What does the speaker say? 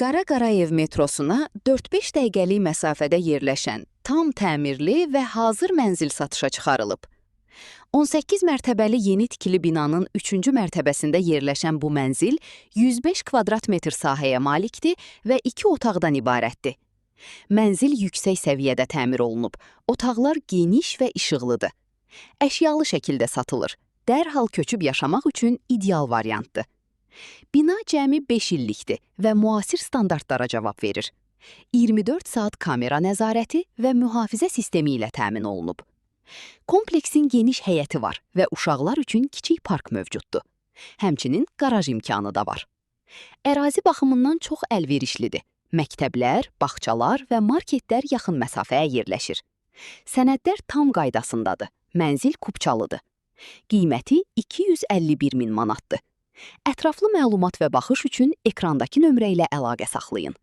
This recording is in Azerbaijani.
Qara Qarayev metrosuna 4-5 dəqiqəlik məsafədə yerləşən, tam təmirli və hazır mənzil satışa çıxarılıb. 18 mərtəbəli yeni tikili binanın 3-cü mərtəbəsində yerləşən bu mənzil 105 kvadrat metr sahəyə malikdir və 2 otaqdan ibarətdir. Mənzil yüksək səviyyədə təmir olunub, otaqlar geniş və işıqlıdır. Əşyalı şəkildə satılır, dərhal köçüb yaşamaq üçün ideal variantdır. Bina cəmi 5 illikdir və müasir standartlara cavab verir. 24 saat kamera nəzarəti və mühafizə sistemi ilə təmin olunub. Kompleksin geniş həyəti var və uşaqlar üçün kiçik park mövcuddur. Həmçinin qaraj imkanı da var. Ərazi baxımından çox əlverişlidir. Məktəblər, bağçalar və marketlər yaxın məsafəyə yerləşir. Sənədlər tam qaydasındadır. Mənzil kupçalıdır. Qiyməti 251 min manatdır. Ətraflı məlumat və baxış üçün ekrandakı nömrə ilə əlaqə saxlayın.